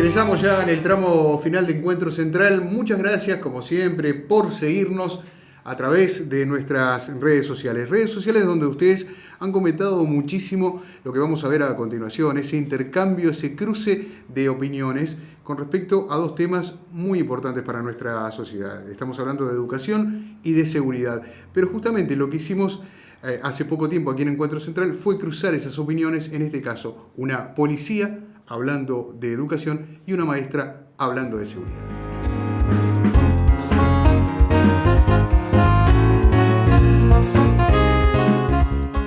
Finalizamos ya en el tramo final de Encuentro Central. Muchas gracias, como siempre, por seguirnos a través de nuestras redes sociales. Redes sociales donde ustedes han comentado muchísimo lo que vamos a ver a continuación, ese intercambio, ese cruce de opiniones con respecto a dos temas muy importantes para nuestra sociedad. Estamos hablando de educación y de seguridad. Pero justamente lo que hicimos hace poco tiempo aquí en Encuentro Central fue cruzar esas opiniones, en este caso, una policía hablando de educación y una maestra hablando de seguridad.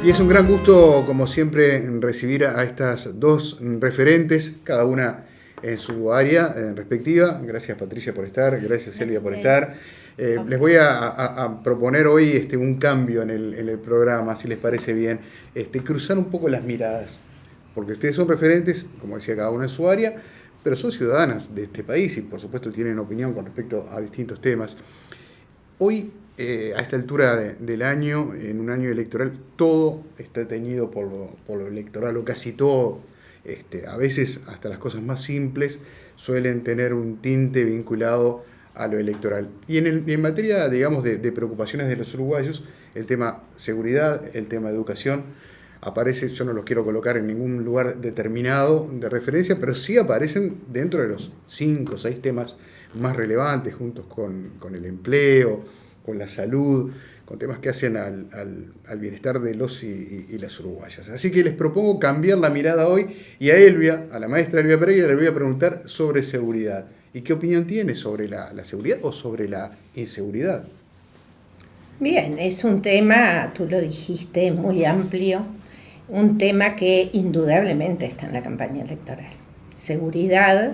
Y es un gran gusto, como siempre, recibir a estas dos referentes, cada una en su área respectiva. Gracias, Patricia, por estar. Gracias, Silvia, por estar. Les voy a proponer hoy un cambio en el programa, si les parece bien. Cruzar un poco las miradas, porque ustedes son referentes, como decía, cada una en su área, pero son ciudadanas de este país y, por supuesto, tienen opinión con respecto a distintos temas. Hoy, a esta altura del año, en un año electoral, todo está teñido por lo electoral, o casi todo. A veces hasta las cosas más simples suelen tener un tinte vinculado a lo electoral. Y en materia, digamos, de preocupaciones de los uruguayos, el tema seguridad, el tema educación, aparece, yo no los quiero colocar en ningún lugar determinado de referencia, pero sí aparecen dentro de los 5 o 6 temas más relevantes, juntos con el empleo, con la salud, con temas que hacen al bienestar de los y las uruguayas. Así que les propongo cambiar la mirada hoy y a la maestra Elvia Pereira, le voy a preguntar sobre seguridad. ¿Y qué opinión tiene sobre la seguridad o sobre la inseguridad? Bien, es un tema, tú lo dijiste, muy amplio, un tema que indudablemente está en la campaña electoral. Seguridad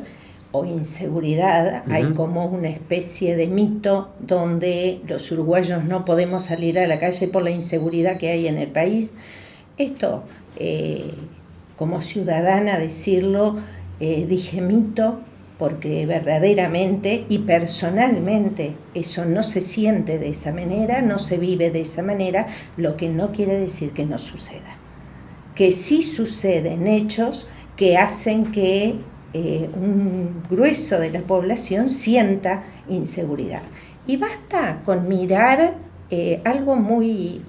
o inseguridad, hay como una especie de mito donde los uruguayos no podemos salir a la calle por la inseguridad que hay en el país. Esto, como ciudadana decirlo, dije mito, porque verdaderamente y personalmente eso no se siente de esa manera, no se vive de esa manera, lo que no quiere decir que no suceda. Que sí suceden hechos que hacen que un grueso de la población sienta inseguridad. Y basta con mirar algo muy,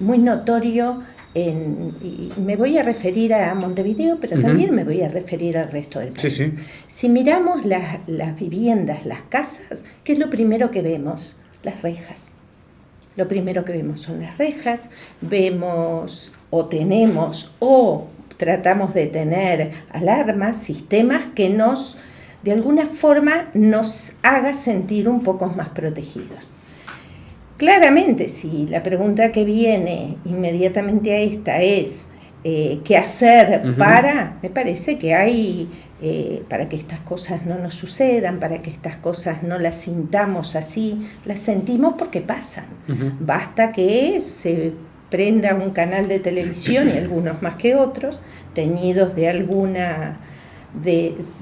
muy notorio, y me voy a referir a Montevideo, pero también me voy a referir al resto del país. Sí. Si miramos las viviendas, las casas, ¿qué es lo primero que vemos? Las rejas. Lo primero que vemos son las rejas, vemos o tenemos o tratamos de tener alarmas, sistemas que de alguna forma nos haga sentir un poco más protegidos. Claramente, si la pregunta que viene inmediatamente a esta es ¿qué hacer me parece que hay, para que estas cosas no nos sucedan, para que estas cosas no las sintamos así, las sentimos porque pasan. Basta que se prenda un canal de televisión, y algunos más que otros, teñidos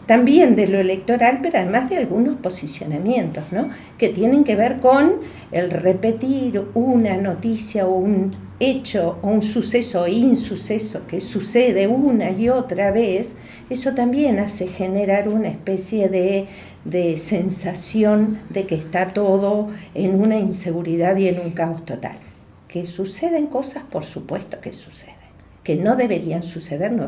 también de lo electoral, pero además de algunos posicionamientos, ¿no? Que tienen que ver con el repetir una noticia o un hecho o un suceso o insuceso que sucede una y otra vez. Eso también hace generar una especie de sensación de que está todo en una inseguridad y en un caos total. Que suceden cosas, por supuesto que suceden. Que no deberían suceder.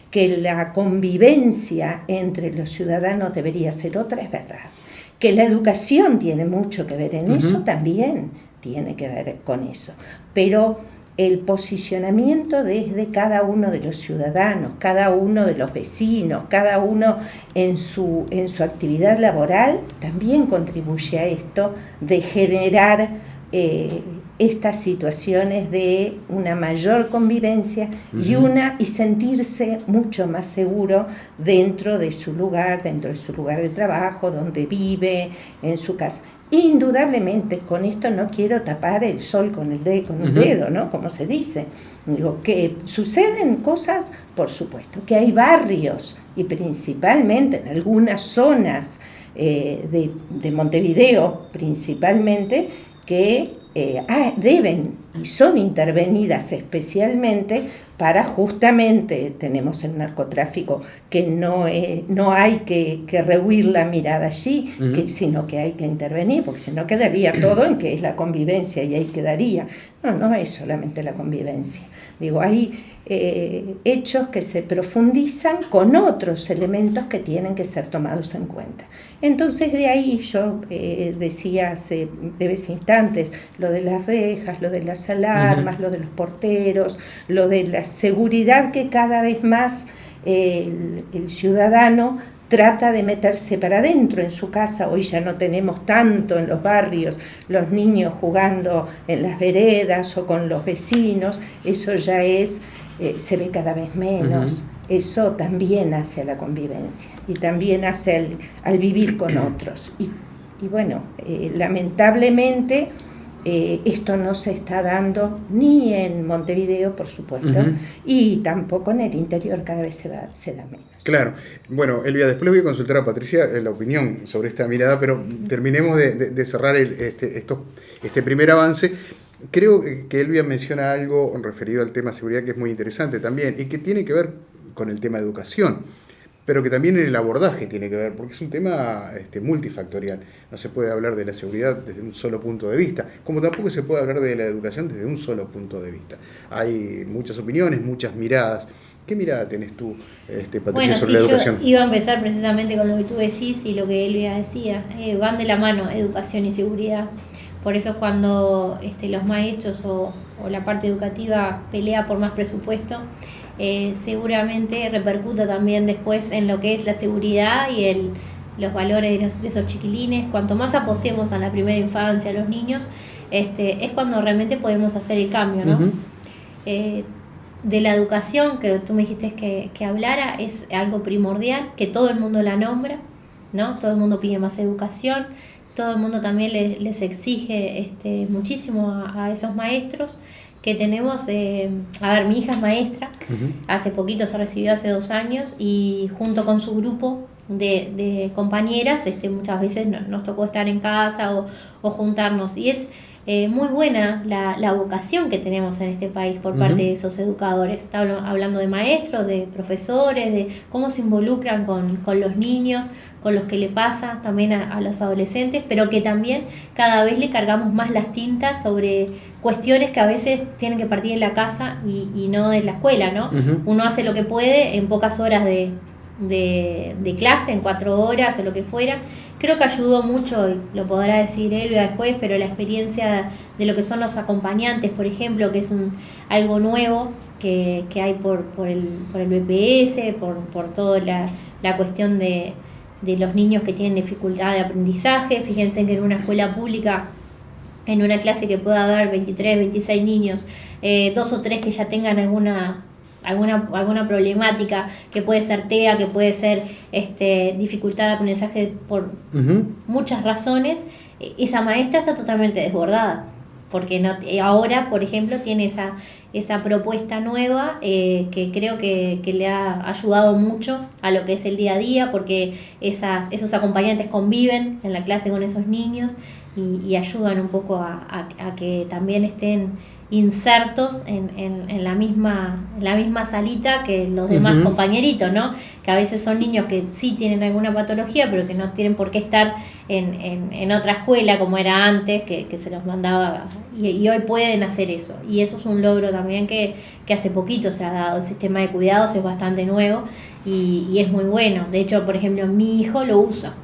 Que la convivencia entre los ciudadanos debería ser otra, es verdad. Que la educación tiene mucho que ver en eso, también tiene que ver con eso. Pero el posicionamiento desde cada uno de los ciudadanos, cada uno de los vecinos, cada uno en su actividad laboral, también contribuye a esto de generar estas situaciones de una mayor convivencia y sentirse mucho más seguro dentro de su lugar de trabajo, donde vive, en su casa. Indudablemente, con esto no quiero tapar el sol con el dedo, ¿no? Como se dice. Digo, que suceden cosas, por supuesto, que hay barrios, y principalmente en algunas zonas de Montevideo, principalmente, que deben y son intervenidas especialmente para justamente, tenemos el narcotráfico, que no hay que rehuir la mirada allí, sino que hay que intervenir, porque si no quedaría todo en que es la convivencia y ahí quedaría. No es solamente la convivencia. Digo, hay hechos que se profundizan con otros elementos que tienen que ser tomados en cuenta. Entonces de ahí yo decía hace breves instantes lo de las rejas, lo de las alarmas, lo de los porteros, lo de la seguridad que cada vez más el ciudadano trata de meterse para adentro en su casa. Hoy ya no tenemos tanto en los barrios los niños jugando en las veredas o con los vecinos, eso ya se ve cada vez menos. Eso también hace a la convivencia y también hace al vivir con otros. Y bueno, lamentablemente esto no se está dando ni en Montevideo, por supuesto, y tampoco en el interior, cada vez se da menos. Claro. Bueno, Elvia, después le voy a consultar a Patricia la opinión sobre esta mirada, pero terminemos de cerrar este primer avance. Creo que Elvia menciona algo referido al tema seguridad que es muy interesante también y que tiene que ver con el tema de educación, pero que también en el abordaje tiene que ver, porque es un tema multifactorial. No se puede hablar de la seguridad desde un solo punto de vista, como tampoco se puede hablar de la educación desde un solo punto de vista. Hay muchas opiniones, muchas miradas. ¿Qué mirada tenés tú, Patricia, sobre la educación? Yo iba a empezar precisamente con lo que tú decís y lo que Elvia decía. Van de la mano educación y seguridad. Por eso cuando los maestros o la parte educativa pelea por más presupuesto, seguramente repercuta también después en lo que es la seguridad y los valores de esos chiquilines. Cuanto más apostemos a la primera infancia, a los niños, es cuando realmente podemos hacer el cambio, ¿no? De la educación, que tú me dijiste que hablara, es algo primordial, que todo el mundo la nombra, ¿no? Todo el mundo pide más educación, todo el mundo también les exige muchísimo a esos maestros que tenemos. A ver, mi hija es maestra, hace poquito se recibió, hace 2 años, y junto con su grupo de compañeras, muchas veces nos tocó estar en casa o juntarnos, y es muy buena la vocación que tenemos en este país por parte de esos educadores. Está hablando de maestros, de profesores, de cómo se involucran con los niños, con los que le pasa también a los adolescentes, pero que también cada vez le cargamos más las tintas sobre cuestiones que a veces tienen que partir de la casa y no de la escuela, ¿no? Uno hace lo que puede en pocas horas de clase, en 4 horas o lo que fuera. Creo que ayudó mucho, y lo podrá decir Elvia después, pero la experiencia de lo que son los acompañantes, por ejemplo, que es algo nuevo que hay por el BPS, por toda la cuestión de los niños que tienen dificultad de aprendizaje. Fíjense que en una escuela pública, en una clase que pueda haber 23, 26 niños, 2 o 3 que ya tengan alguna problemática, que puede ser TEA, que puede ser dificultad de aprendizaje por muchas razones, esa maestra está totalmente desbordada, porque ahora, por ejemplo, tiene esa propuesta nueva que creo que le ha ayudado mucho a lo que es el día a día, porque esos acompañantes conviven en la clase con esos niños y ayudan un poco a que también estén insertos en la misma salita que los demás compañeritos, ¿no? Que a veces son niños que sí tienen alguna patología, pero que no tienen por qué estar en otra escuela como era antes, que se los mandaba, y hoy pueden hacer eso. Y eso es un logro también que hace poquito se ha dado. El sistema de cuidados es bastante nuevo y es muy bueno. De hecho, por ejemplo, mi hijo lo usa.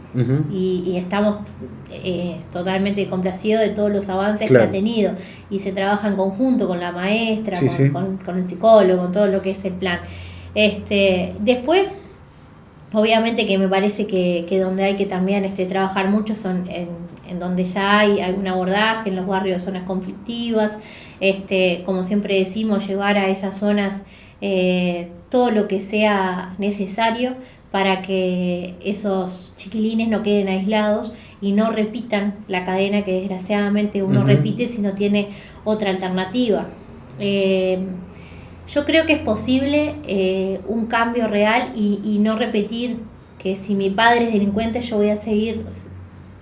Y estamos totalmente complacidos de todos los avances que ha tenido, y se trabaja en conjunto con la maestra, con el psicólogo, con todo lo que es el plan. Después, obviamente que me parece que donde hay que también trabajar mucho son en donde ya hay un abordaje en los barrios, zonas conflictivas, como siempre decimos, llevar a esas zonas todo lo que sea necesario para que esos chiquilines no queden aislados y no repitan la cadena que desgraciadamente uno repite si no tiene otra alternativa. Yo creo que es posible un cambio real y no repetir que si mi padre es delincuente yo voy a seguir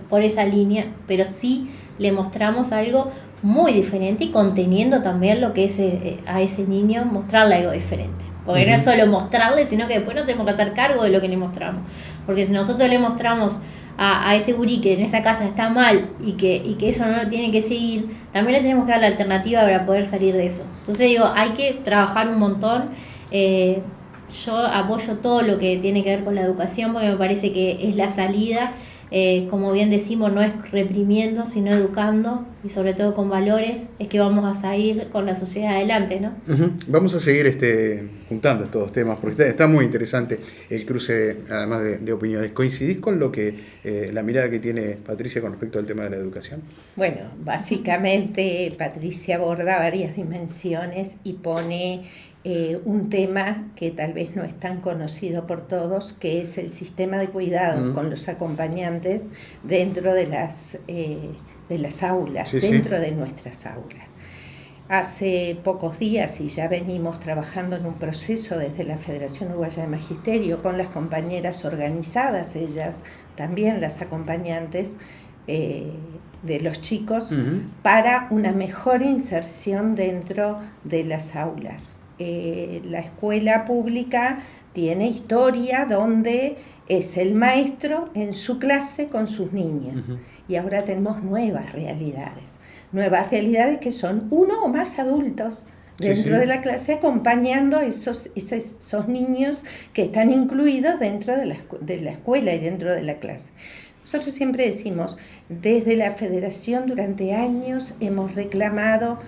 por esa línea, pero sí le mostramos algo muy diferente y conteniendo también lo que es a ese niño, mostrarle algo diferente. Porque no es solo mostrarle, sino que después nos tenemos que hacer cargo de lo que le mostramos. Porque si nosotros le mostramos a ese gurí que en esa casa está mal y que eso no lo tiene que seguir, también le tenemos que dar la alternativa para poder salir de eso. Entonces digo, hay que trabajar un montón. Yo apoyo todo lo que tiene que ver con la educación porque me parece que es la salida. Como bien decimos, no es reprimiendo, sino educando y sobre todo con valores, es que vamos a salir con la sociedad adelante, ¿no? Vamos a seguir juntando estos dos temas porque está muy interesante el cruce, además de opiniones. ¿Coincidís con lo que la mirada que tiene Patricia con respecto al tema de la educación? Bueno, básicamente Patricia aborda varias dimensiones y pone un tema que tal vez no es tan conocido por todos, que es el sistema de cuidado con los acompañantes dentro de las aulas, dentro de nuestras aulas. Hace pocos días, y ya venimos trabajando en un proceso desde la Federación Uruguaya de Magisterio con las compañeras organizadas, ellas también las acompañantes de los chicos, para una mejor inserción dentro de las aulas. La escuela pública tiene historia donde es el maestro en su clase con sus niños, y ahora tenemos nuevas realidades que son uno o más adultos dentro de la clase acompañando esos niños que están incluidos dentro de la escuela y dentro de la clase. Nosotros siempre decimos, desde la Federación durante años hemos reclamado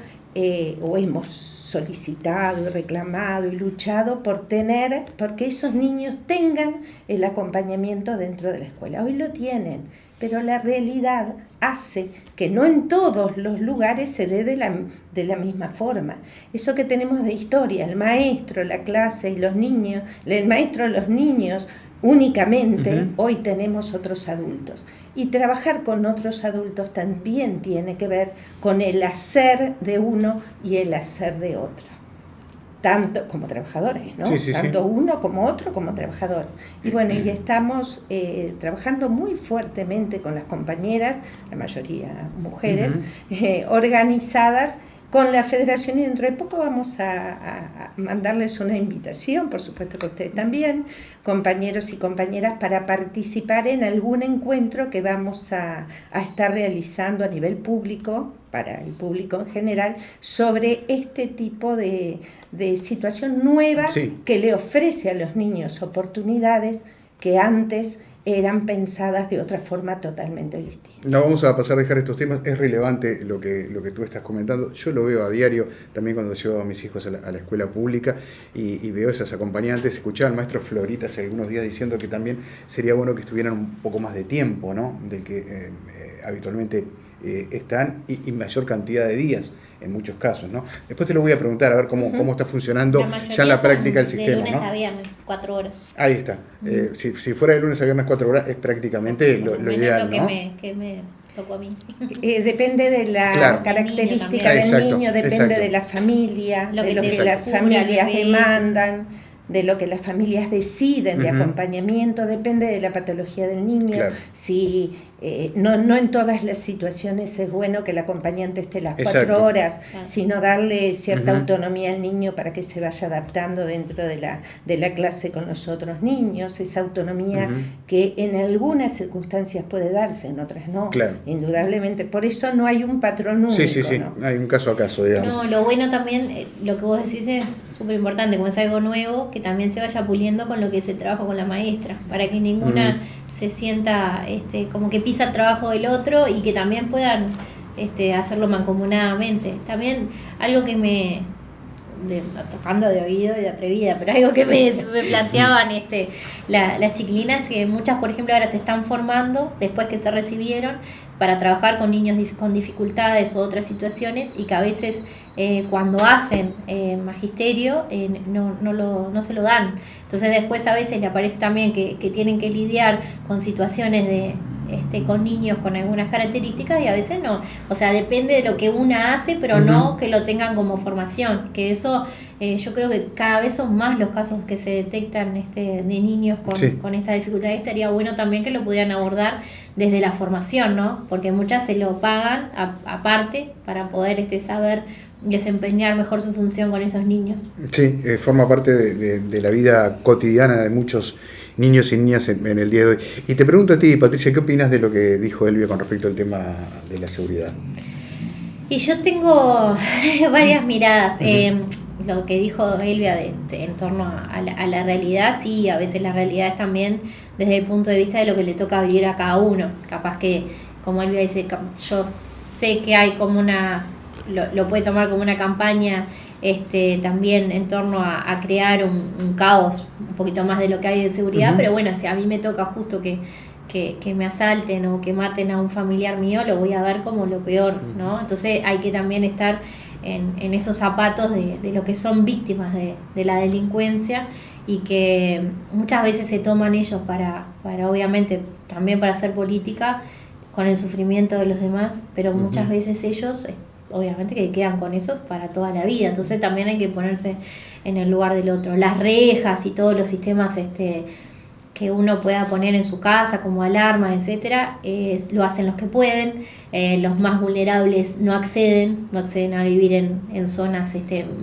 o hemos solicitado y reclamado y luchado porque esos niños tengan el acompañamiento dentro de la escuela. Hoy lo tienen, pero la realidad hace que no en todos los lugares se dé de la misma forma. Eso que tenemos de historia, el maestro, la clase y los niños, el maestro, los niños, únicamente, hoy tenemos otros adultos. Y trabajar con otros adultos también tiene que ver con el hacer de uno y el hacer de otro. Tanto como trabajadores, ¿no? Tanto uno como otro como trabajador. Y bueno, y estamos trabajando muy fuertemente con las compañeras, la mayoría mujeres, organizadas con la Federación, y dentro de poco vamos a mandarles una invitación, por supuesto que ustedes también, compañeros y compañeras, para participar en algún encuentro que vamos a estar realizando a nivel público, para el público en general, sobre este tipo de situación nueva que le ofrece a los niños oportunidades que antes eran pensadas de otra forma totalmente distinta. No vamos a pasar a dejar estos temas, es relevante lo que tú estás comentando. Yo lo veo a diario, también cuando llevo a mis hijos a la escuela pública y veo esas acompañantes. Escuchaba al maestro Florita hace algunos días diciendo que también sería bueno que estuvieran un poco más de tiempo, ¿no? Del que habitualmente están, y mayor cantidad de días en muchos casos, ¿no? Después te lo voy a preguntar a ver cómo está funcionando ya en la práctica el sistema, de lunes ¿no? a viernes, 4 horas. Ahí está. Si fuera de lunes a viernes 4 horas es prácticamente lo ideal, ¿no? Que me tocó a mí. Depende de la característica del niño, depende de la familia, de lo que las familias demandan, de lo que las familias deciden de acompañamiento, depende de la patología del niño. Si no en todas las situaciones es bueno que el acompañante esté las 4 horas, sino darle cierta autonomía al niño para que se vaya adaptando dentro de la clase con los otros niños, esa autonomía que en algunas circunstancias puede darse, en otras no, indudablemente. Por eso no hay un patrón único. ¿no? Hay un caso a caso, digamos. No, lo bueno también, lo que vos decís es súper importante, como es algo nuevo, que también se vaya puliendo con lo que es el trabajo con la maestra, para que ninguna se sienta como que pisa el trabajo del otro, y que también puedan hacerlo mancomunadamente. También algo que tocando de oído y de atrevida, pero algo que me planteaban las chiquilinas, que muchas, por ejemplo, ahora se están formando después que se recibieron para trabajar con niños con dificultades o otras situaciones, y que a veces cuando hacen magisterio no se lo dan. Entonces después a veces le aparece también que tienen que lidiar con situaciones con niños con algunas características y a veces no. O sea, depende de lo que una hace, pero no que lo tengan como formación. Que eso, yo creo que cada vez son más los casos que se detectan de niños con esta dificultad. Estaría bueno también que lo pudieran abordar desde la formación, ¿no? Porque muchas se lo pagan aparte para poder saber desempeñar mejor su función con esos niños. Sí, forma parte de la vida cotidiana de muchos niños y niñas en el día de hoy. Y te pregunto a ti, Patricia, ¿qué opinas de lo que dijo Elvia con respecto al tema de la seguridad? Y yo tengo varias miradas. Lo que dijo Elvia en torno a la realidad, sí, a veces la realidad es también desde el punto de vista de lo que le toca vivir a cada uno. Capaz que, como Elvia dice, yo sé que hay como lo puede tomar como una campaña también en torno a crear un caos, un poquito más de lo que hay de seguridad, pero bueno, si a mí me toca justo que me asalten o que maten a un familiar mío, lo voy a ver como lo peor, ¿no? Entonces hay que también estar en esos zapatos de lo que son víctimas de la delincuencia y que muchas veces se toman ellos para obviamente también para hacer política con el sufrimiento de los demás, pero muchas veces ellos obviamente que quedan con eso para toda la vida. Entonces también hay que ponerse en el lugar del otro. Las rejas y todos los sistemas que uno pueda poner en su casa como alarmas, etcétera, lo hacen los que pueden. Los más vulnerables no acceden a vivir en zonas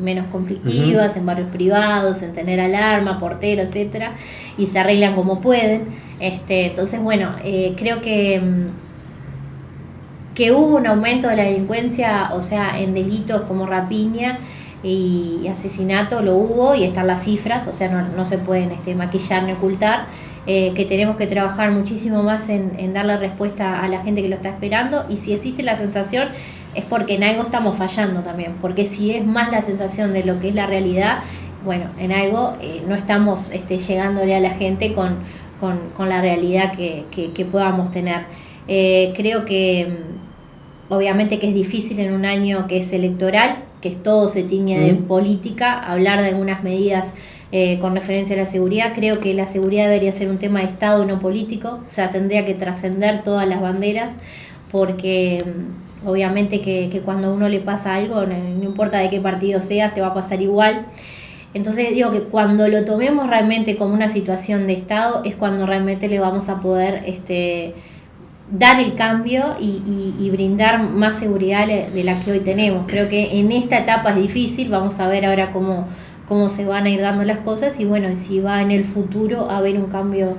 menos conflictivas, en barrios privados, en tener alarma, portero, etcétera, y se arreglan como pueden. Entonces bueno, creo que hubo un aumento de la delincuencia, o sea, en delitos como rapiña y asesinato lo hubo, y están las cifras, o sea, no se pueden maquillar ni ocultar, que tenemos que trabajar muchísimo más en darle respuesta a la gente que lo está esperando, y si existe la sensación es porque en algo estamos fallando también, porque si es más la sensación de lo que es la realidad, bueno, en algo no estamos llegándole a la gente con la realidad que podamos tener. Creo que obviamente que es difícil en un año que es electoral, que todo se tiñe de política, hablar de algunas medidas con referencia a la seguridad. Creo que la seguridad debería ser un tema de Estado y no político, o sea, tendría que trascender todas las banderas, porque obviamente que cuando a uno le pasa algo, no importa de qué partido seas, te va a pasar igual. Entonces digo que cuando lo tomemos realmente como una situación de Estado, es cuando realmente le vamos a poder dar el cambio y brindar más seguridad de la que hoy tenemos. Creo que en esta etapa es difícil, vamos a ver ahora cómo se van a ir dando las cosas, y bueno, si va en el futuro a haber un cambio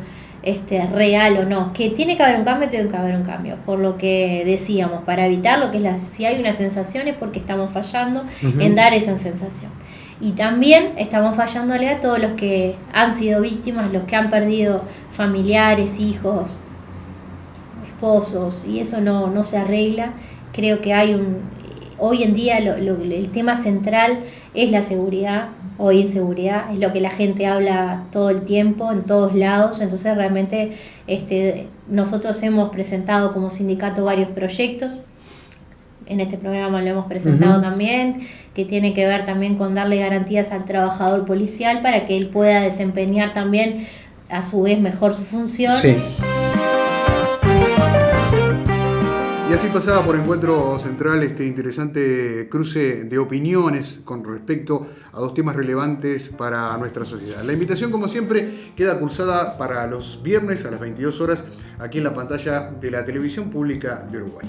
real o no. Que tiene que haber un cambio, tiene que haber un cambio, por lo que decíamos, para evitar lo que es si hay una sensación es porque estamos fallando en dar esa sensación. Y también estamos fallándole a todos los que han sido víctimas, los que han perdido familiares, hijos, esposos, y eso no se arregla. Creo que hoy en día el tema central es la seguridad o inseguridad, es lo que la gente habla todo el tiempo, en todos lados. Entonces realmente nosotros hemos presentado como sindicato varios proyectos, en este programa lo hemos presentado también, que tiene que ver también con darle garantías al trabajador policial para que él pueda desempeñar también a su vez mejor su función. Sí. Y así pasaba por Encuentro Central este interesante cruce de opiniones con respecto a dos temas relevantes para nuestra sociedad. La invitación, como siempre, queda cursada para los viernes a las 22 horas aquí en la pantalla de la Televisión Pública de Uruguay.